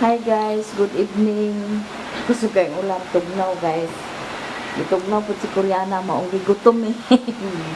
Hi guys, good evening. Gusto kayong ulam tugnaw guys. Gitugnaw po si Koreana, maong gigutom eh.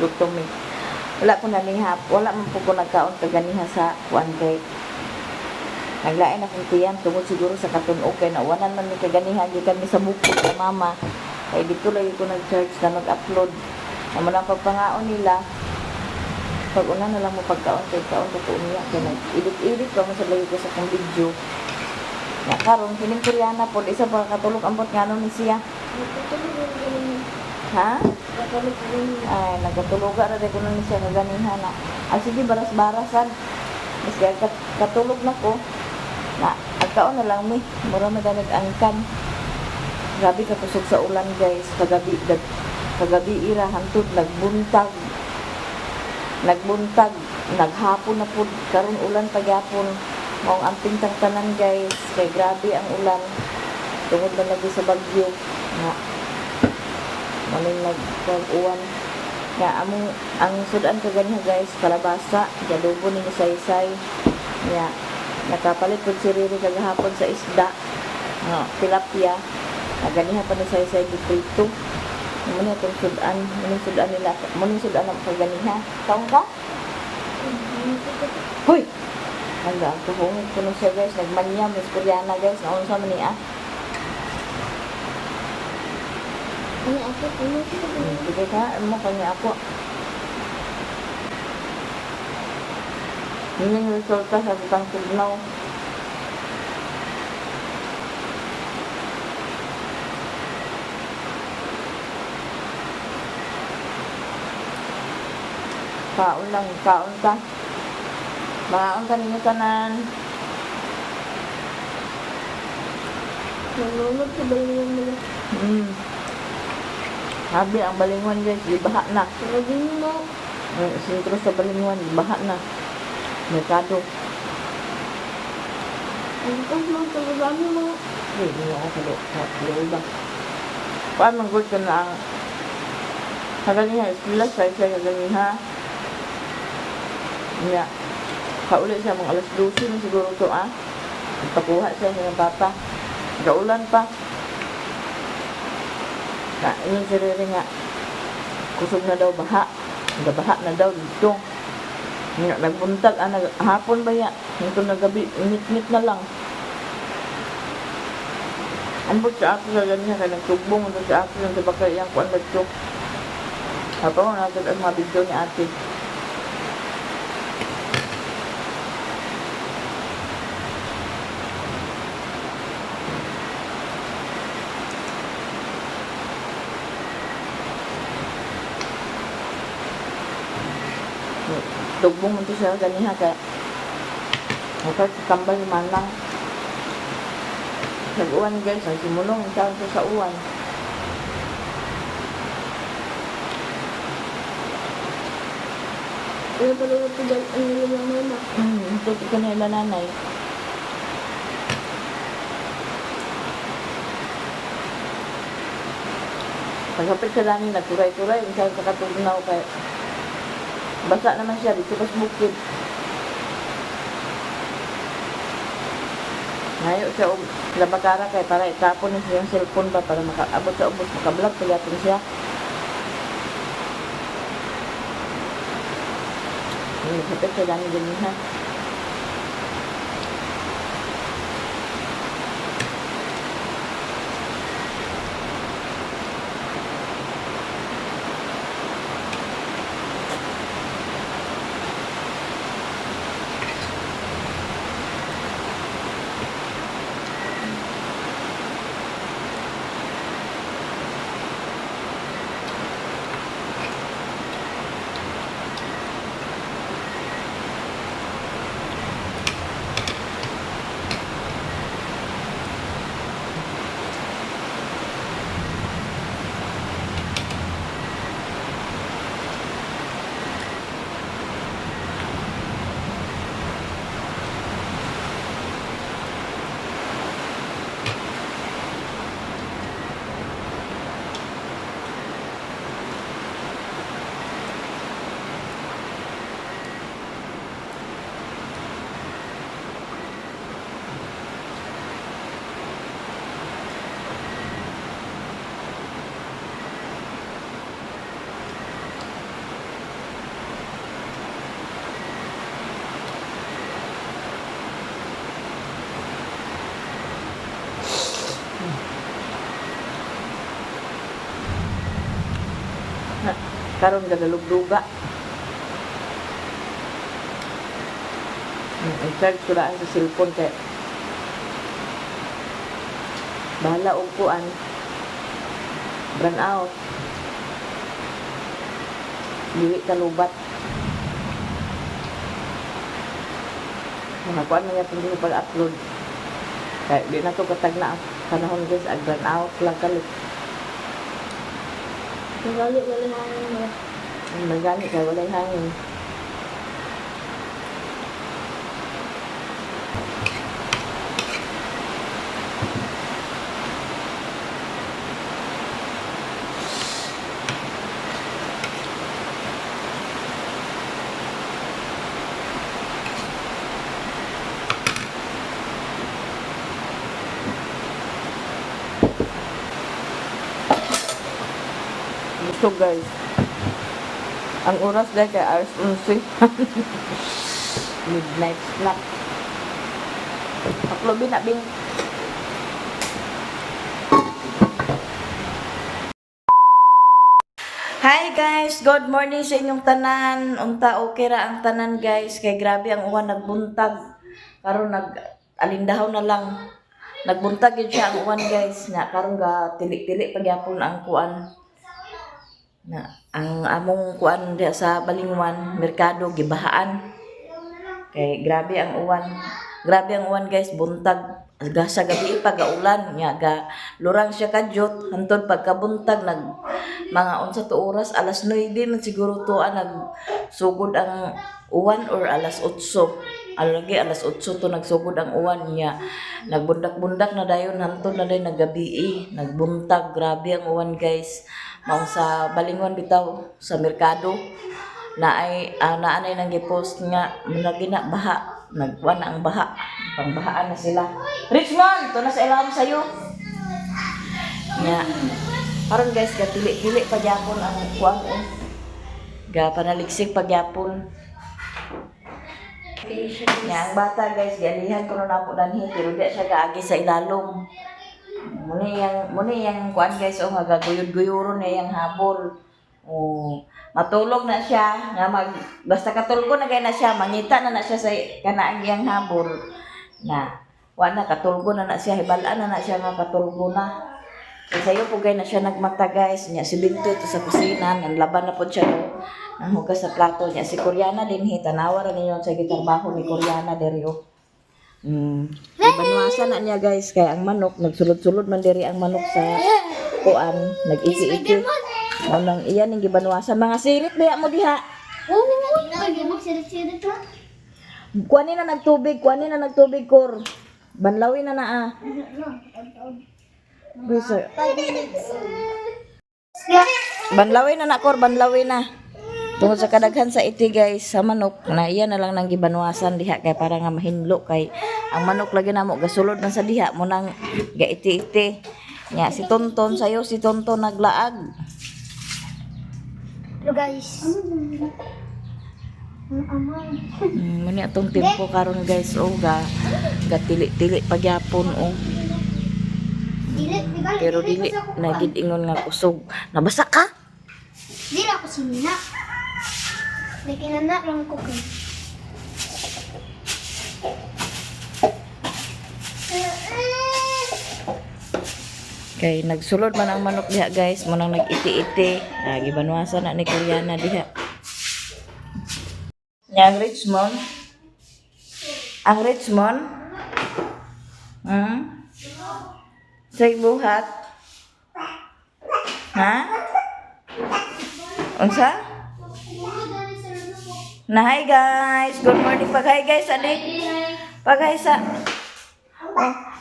Gutom eh. Wala ko nalihap, wala man po ko nagkaon kaganiha sa kuan kay. Naglain akong tiyan tungod siguro sa katunog kay nawanan man ni kaganiha gikan mi sa bukid sa mama. Kay dito lagi ko nag-charge na mag-upload. Amo lang pagpangaon nila. Pag una na lang mo pagkaon kay kaon ko niya kay nag-edit pa mo sa lagi ko sa kong video. Ya karon kining Koreana po isa pa katulog ambot ngano ni siya. Ha? Ay nagatulog ra de kuno ni siya kaganiha na. Ay sige baras-barasan. Mas kay katulog na ko. Na agkaon na lang mi. Mura madanag angkan. Grabe ka kusog sa ulan guys. Kagabi ira hantod nagbuntag. Naghapon na pud karon ulan pagyapon. Maong amping tanan guys, kay grabe ang ulan. Tungod na lagi sa bagyo. Nga, maling nagpag-uwan. Nga, ang sudan ka ganyan guys, kalabasa, gadubo ni saysay. Nga, nakapalit po si Riri kagahapon sa isda. Nga, tilapia. Naganiha pa ni saysay dito. Muna itong sudan. Muning sudan ang kaganiha. Taong ka? Hoy! Hanggang tuhungin ko nun siya guys. Nagmanya, Miss Koreana guys. Naon sa mani ah. Ano ako? Sige ka, ano mo kanya ako. Yun yung resulta sa butang tugnaw. Kaon lang, kaon ka. Makaon ka ninyo tanan. Nalunod sa balingan nila. Habi ang balingon guys, ibaha na. Sabi mo, Sintro sa balingon, ibaha na. Merkado. ang kasma sa babae mo. Hindi mo ako sa ba? Paano man good ka na ang kaganiha, istilas sa isa kaganiha. Nga, kauli siya mga alas 12 na siguro ito ah. Pakuha siya ng papa. Gaulan pa. Na, yun si Riri nga. Kusog na daw baha. Baha na daw dito. Nga, nagbuntag. Hapon ba yan? Ito na gabi. Init-init na lang. Anbot sa ako sa ganyan. Kaya nagtugbong ito sa ako. Yung sabakay yan. Kuan ba ito? Hapaw natin ang mga video ni ate. Tugbong ito siya ganiha kaya okay, tambal ni manang nag-uwan guys ang simulong ang sa uwan Ano pa rin ito dyan ang nilang mama? ito ko nila nanay pagkapit sa dani nagturay-turay ang siyang kakatugnaw kaya basa naman siya dito pas bukid. Ngayon siya labakara kay para itapon na siya yung cellphone ba para makaabot sa ubos makablog pagyatin siya. Kapit sa dami din ha. karon gadalugduga. I-charge ko lang sa cellphone kay bahala og kuan. Burn out. Dili kalubat. Mga kuan man yapon dito pag-upload. Kaya di na to katag na panahon guys, ag burn out lang kalit. Nagali wala hangin mo. Nagani kay walay hangin. So guys, ang oras dahil kay hours 11. Midnight snack. Paklobin na bing. Hi guys, good morning sa inyong tanan. Unta okay ra ang tanan guys, kay grabe ang uwan nagbuntag. Karon alindahaw na lang. Nagbuntag yun siya ang uwan guys. Na karon ga tili-tili pagyapon ang kuan. Na ang among kuan diha sa Balingwan, merkado gibahaan. Kay grabe ang uwan. Grabe ang uwan guys, buntag. Sa gabi pa gaulan nya ga lurang siya kadyot hantod pagkabuntag nag mga unsa to oras alas 9 man siguro to nagsugod ang uwan or alas 8. Alagi alas 8 to nagsugod ang uwan niya. Nagbundak-bundak na dayon hantod na day naggabi nagbuntag. Grabe ang uwan guys. Maong sa Balingwan bitaw sa merkado naanay nang gipost nga lagi na baha. Nagkuan na ang baha. Pangbahaan na sila. Richmond, to na sa ilawom sayo. Nya. Karon guys, gatili-tili pa gyapon ang kuan ga panaligsik pa gyapon. Nya ang bata guys, gialihan ko na po danhi pero di siya gaagi sa ilalom. Muni yang kuan guys o nga gaguyod-guyuron na yang habol. Matulog na siya nga basta katulgo na gay na siya mangita na siya sa kanaang iyang habol na wala katulgo na siya hibalaan na siya nga katulgo na so sayo po gay na siya nagmata guys nya si Binto ito sa kusina nanlaban na po siya nang hugas sa plato nya si Koreana din tanawa ra ninyo sa gitrabaho ni Koreana diri ibanwasan na niya guys kay ang manok nagsulod-sulod man diri ang manok sa kuan nag-iki-iki. Manang iyan ning gibanwasan mga sirit baya mo diha. Lagi magsirit-sirit ha. Kuanin na nagtubig kor. Banlawin na Bisa. 5 minutes. Banlawin na kor, banlawin na. Tungod sa kadaghan sa iti guys sa manok na iyan na lang nang gibanwasan diha kay para nga mahinlo kay ang manok lagi namo gasulod man sa diha mo nang gaiti-iti. Nya si Tonton sayo si Tonton naglaag. Hello guys. Muni atong tempo karon guys gatili-tili pagyapon pero dili nagid ingon nga kusog nabasa ka Dili ako sinina. Nakinana lang ko kay. kay nagsulod man ang manok diha guys mo nang nag-iti-iti gibanwasan na ni Koreana diha. Yang Richmond say buhat ha unsa na hi guys good morning pag-hi guys adik pag-hi sa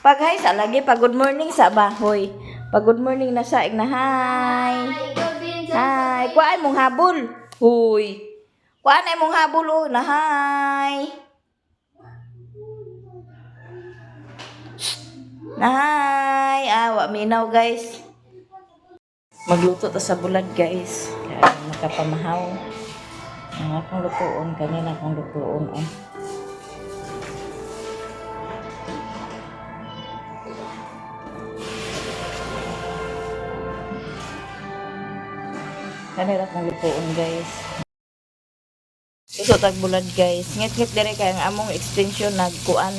pag-hi sa lagi pag good morning sa bahoy pag good morning na sa na hi kuan mong habol huy kuan ay mong habol na hi na hi wa minaw guys magluto ta sa bulad guys kaya makapamahaw ang akong lutuon kanina akong lutuon Kanira kong lupuon guys. Ito tagbulad guys. Ngit-ngit dire kay ang among extension nagkuan.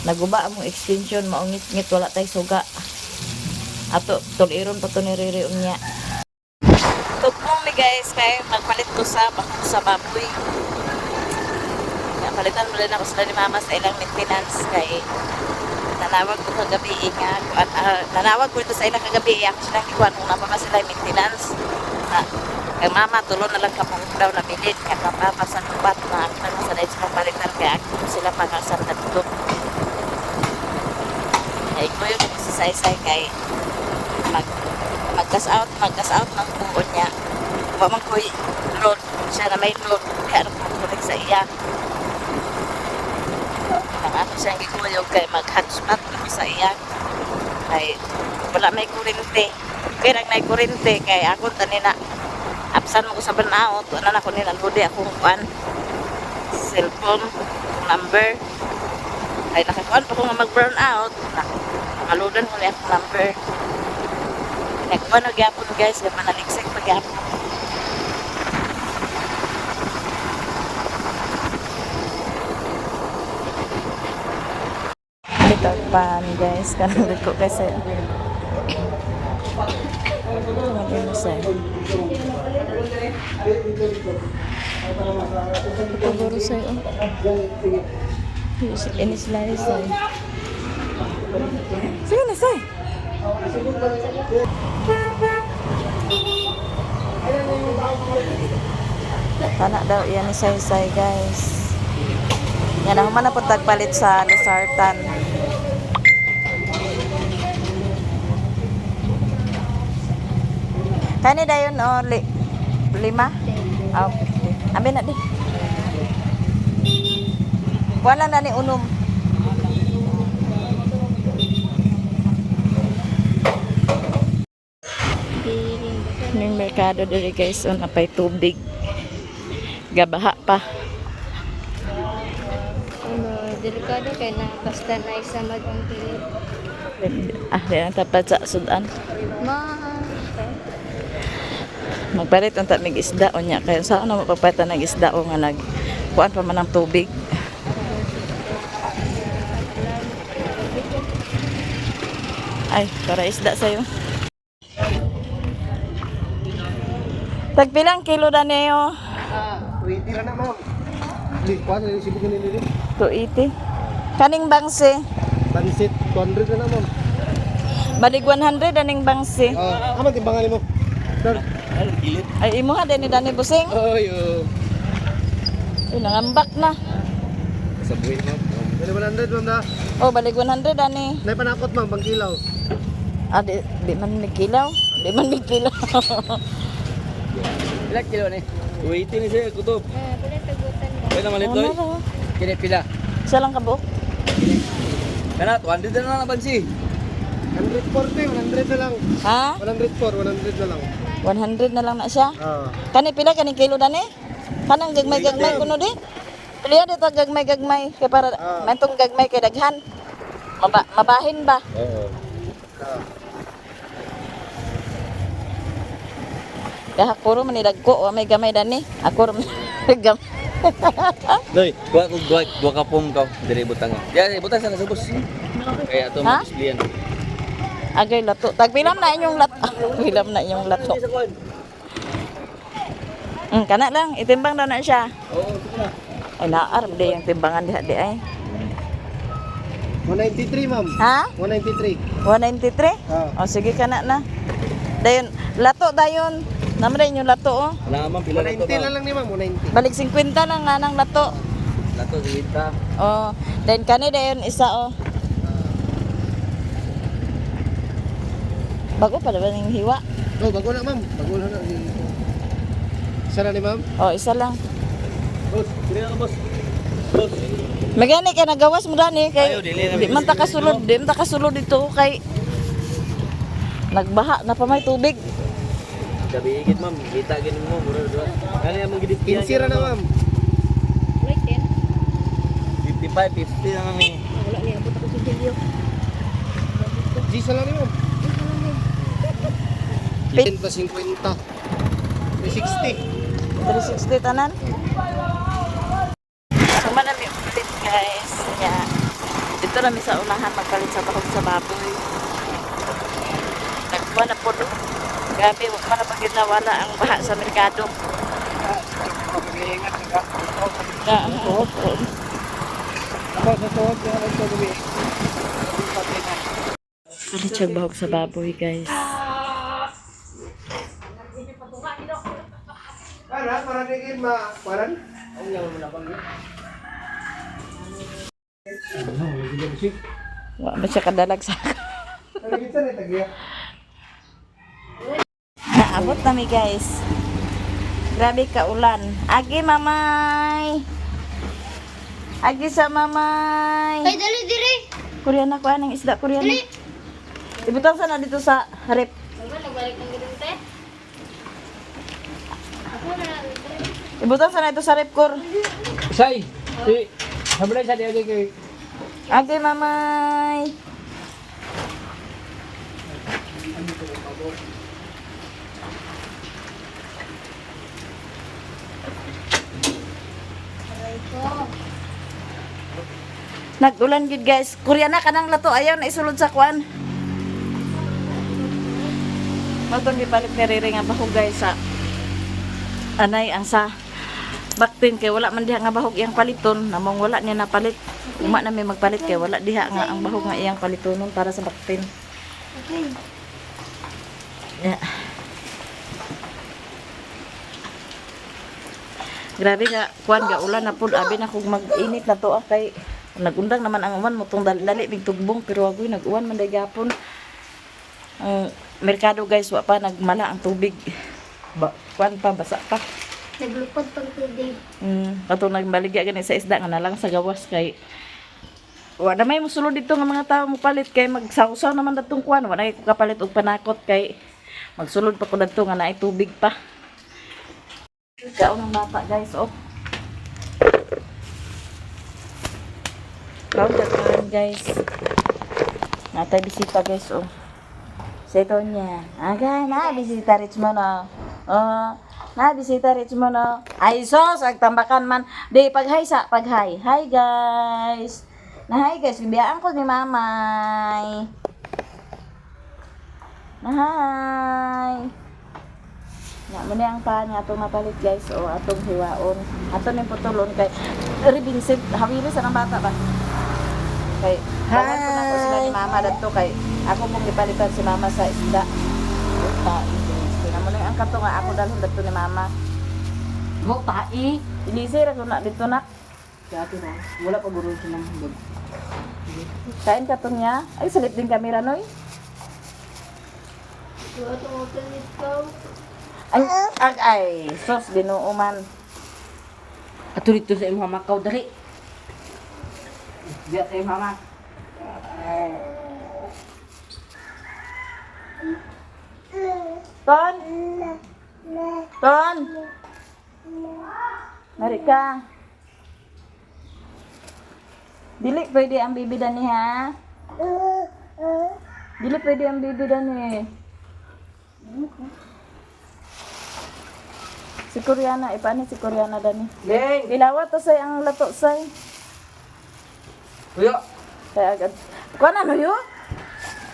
Naguba among extension maungit-ngit wala tay suga. Ato tuliron pa to ni ririun niya. Tukmong ni guys kay magpalit ko sa bakong sa baboy. Kaya palitan mo rin ako sila ni mama sa ilang maintenance kay nanawag ko kagabi nga at nanawag ko ito sa ilang kagabi ako silang ikuan kung napama sila yung maintenance na kay mama tulo na lang kamong daw na bilit kaya kapapa sa nubat na ako na sa dahil silang palitan kaya ako sila pangasan na dito kaya ko yun si Saysay kay mag-gas out ng buon niya mamang ko load siya na may load kaya ano kumukulik sa iya nang ako siyang gikuyog kay mag-hotspot ako sa iya kay wala may kurente kaya nang may kurente kay ako tanina absan mo ko sa burnout ano na ko nila lodi akong kuan cellphone number ay nakakuan pa ko nga mag-burn out nakaludan ko na akong number nagkuan na gyapon guys kaya manaliksik pa gyapon ito pan guys kanang ko kasi ano say siguro say ini slice say sige na say Kana daw yan ni Saysay guys. Yan ako man na po tagpalit sa Luzartan. Kani dayon o lima? Okay. Abi na di. Wala na ni unom. Yung merkado diri guys, o napay tubig. Gabaha pa. Delikado kay na basta na isa mag-ang pilit. Yan ang tapat sa sudan. Magpalit ang tamig isda o niya. Kaya saan na mapapalitan ng isda o nga kuan pa man ng tubig. Ay, para isda sa'yo. Tagpilang kilo na niyo? 20 na ma'am. Kuha na sibuk ni nili. 280. Kaning bangse? Pansit 200 na ma'am. Balig 100 aning bangse. Aman timbangan mo. Dar. Ay imo ha dani dani busing. Ayo. Ay nangambak na. Sa buhay ma'am. Bali 100 ma'am na. Oh, balig 100 ani. Nay panakot ma'am bang kilaw. Ah, di man mikilaw. Di man mikilaw. Pila kilo ni? 280 ni siya, kutob. Pwede tagutan ba? Kaya naman ito eh. Kini pila. Isa lang ka buok. Kana, 200 na lang naman si. 140, 100 na lang. Ha? 104, 100 na lang. 100 na lang na siya. Ah. Kani pila kaning kilo dani? Kanang gagmay kuno di? Pila dito gagmay kay para mantong gagmay kay daghan. Mabahin ba? Oo. Kaya puro man nilagko o may gamay dani. Ako rin gamay. Doy, gua ka pum ka diri butang. Ya, butang sana sa bus. Kaya to Ha? mag-explain. Agay lato. Tagpilam na inyong lato. Pilam na inyong lato. Kana lang, itimbang daw na siya. Oo, sige na. Ay naar di yung timbangan diha di ay. 193 ma'am. Ha? 193. 193? Ah. O sige kana na. Dayon lato dayon. Naman yung lato oh. Wala man pila na to. 190 na lang ni ma'am, 190. Balik 50 lang nga ng lato. Lato si Wita. Oh, then kani dayon isa oh. Bago pa ba ning hiwa? Oh, bago na ma'am. Bago na na. Isa na ni ma'am. Oh, isa lang. Boss, dili na boss. Boss. Magani kay nagawas mo dani kay Ayaw, dili na di man ta kasulod, di man ta kasulod dito kay nagbaha na pa may tubig. Gabi igit ma'am, kita gini mo mura do. Kani among gidit 15 na ma'am. Wait, 10. 55, 50 na lang ni. Wala niya, abot ako sa video. Gisa lang ni ma'am. Pin- 10 pa 50. 360 tanan. Sama na may ulit guys. Yeah. Dito na may sa unahan magpalit sa bahog sa baboy. Nagkuha na po doon. Grabe, huwag pa na pagkit na wala ang baha sa merkado. Palit siyang bahog sa baboy guys. Para digin ma, paran. Wala ba siya kadalag sa Naabot na mi guys. Grabe ka ulan. Agi mamay. Agi sa mamay. Ay, dali, diri. Koreana ko anong isda Koreana. Ibutang sana dito sa rep. Ano, nagbalik ng ganun, te? Ako na, te. Ibutang sana ito sa rep kor. Say, sabi sa dia kay Agi mamay. Nag-ulan gid guys. Koreana kanang lato ayaw na isulod sa kwan. Matong gipalit ni Riri nga bahog guys sa anay ang sa baktin kay wala man diha nga bahog iyang paliton namong wala niya napalit. Uma na may magpalit kay wala diha nga ang bahog nga iyang palitonon para sa baktin. Okay. Yeah. Grabe nga kuan ga ulan na pud abi na kog mag-init na to kay nagundang naman ang uwan motong dali big tugbong pero agoy nag-uwan man day gapon. Ang merkado guys wa pa nagmala ang tubig. Kuan pa basa pa. Naglupad pag tubig. Katong nagbaligya gani sa isda nga nalang sa gawas kay wa na may mosulod dito nga mga tao mo palit kay magsawsaw naman datong kuan wa na ko kapalit og panakot kay magsulod pa ko dadto nga naay tubig pa. Kaon ng bata guys oh. Kaon ka guys. Natay bisita guys oh. Sa ito niya. Agay na bisita Richmond oh. Oh, na bisita Richmond oh. Ay sos agtambakan man. Di paghay sa paghay. Hi guys. Na hi guys, bibiyaan ko ni Mamay. Na hi. Na mo ang pa niya atong napalit guys o atong hiwaon. Ato ning putulon kay ribinsid hawili sa nang bata ba. Kay bangan ko na ko sila ni Mama dadto kay ako pong gipalitan si Mama sa isda. Uta, ina mo ang kato nga ako dalhon dadto ni Mama. Mo tai. Ilisir ako na dito na. Dati na. Wala pa guro siya ng hubog. Kain katong niya. Ay salit din kamera noy. Wala itong ulit ko. Ay, sos, Ginoo man. Ato dito sa imong makaw dali. Diya sa imong mama. Ton? Ton? Mari ka. Dili pwede ang bibi dani ha? Dili pwede ang bibi dani. Si Koreana, paano si Koreana dani? Leng, Ilawa to say ang lato say. kuya. Kaya agad. Kuan ano yo?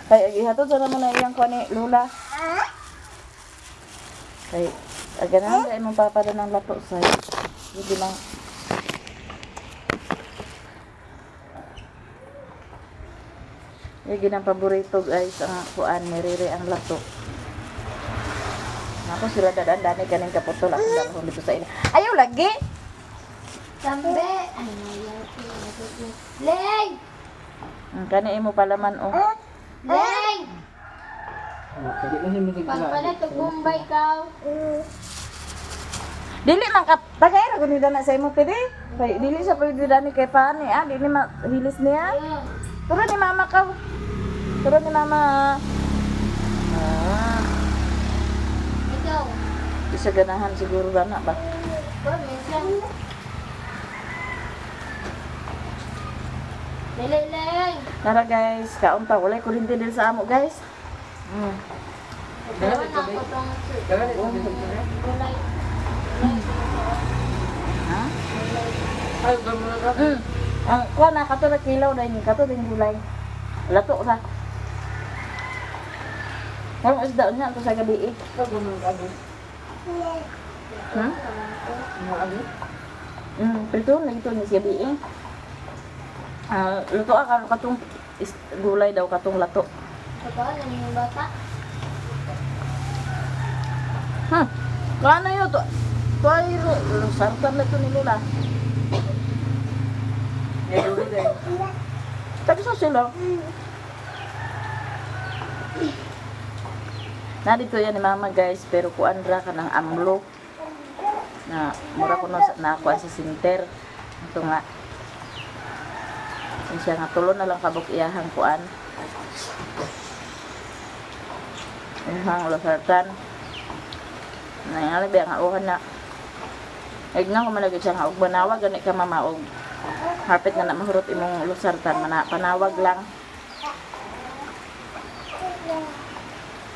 Kaya ihatod sa naman na iyang kuan ni Lula. Kaya agad na ay mong papa ng lato say. Hindi lang. Yung ginang paborito guys ang kuan ni Riri ang lato. Ako sila dadaan-dani kaning kaputol ako dalhon dito sa ina. Ayaw lagi. Sambe. Ay, Leng! Ang kani imo palaman oh. Leng! Kadi na siya Pagpalit og Bombay ka. Dili man ka tagay ra guni dana sa imo pidi. Kay dili sa pwede dani kay pani dili hilis niya. Turo ni mama ka. Turo ni mama. Ikaw. Isa ganahan siguro dana ba. Promise lang. Leng! Tara guys, kaon pa walay kuryente din sa amo guys. Dagan ito, be. Dagan ito, be. Ha? Ay, gano'n na. Ang kuha na kato na kilaw na yun, kato din gulay. Lato ra. Karong isda niya ito sa gabi eh. Gano'n ka, be. Hmm? Prito na ito ni sa gabi eh. Luto ka katong gulay daw katong lato. Kano yun to? To ay sartan na ito ni Lola. Tapi sa sila. Nandito yan ni Mama guys, pero kuan ra ka ng amlo. Na mura ko na ako sa center. Ito nga. Siya nga tulo na lang kabuk iyahang kuan. Iyahang lasartan. Nangyari ba nga uhan na. Ignan ko malagay siya nga og banawag gani ka mama og hapit nga na mahurot imong lusartan panawag lang.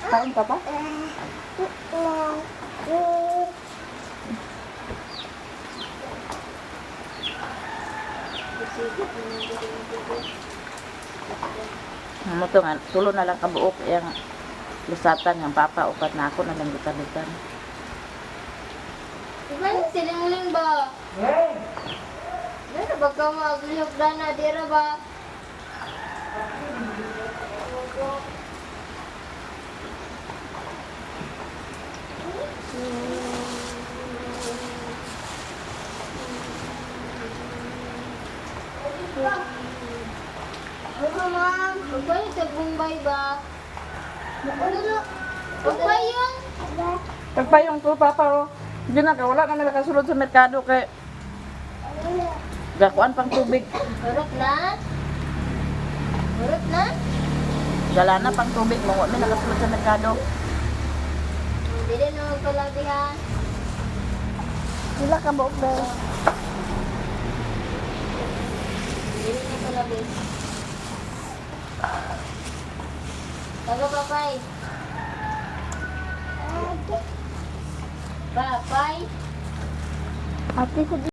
Kain ka pa? Mo to nga tulo na lang kabuok yang lusatan ng papa upat na ako na lang gitan-gitan. Iban silingling ba? Dara ba ka maglihok na dira ba? Ano ma'am? Magbayo sa Bombay ba? Magbayong? Pagpayong to papa oh. Di na ka wala na nakasulod sa merkado kay gakuan pang tubig. Urot na? Urot na? Dala na pang tubig mo mi nakasulod sa merkado. Hindi din naman palabi ha. Sila ka buok daw. Hindi din naman palabi. Tago papay. Papay. Ate ko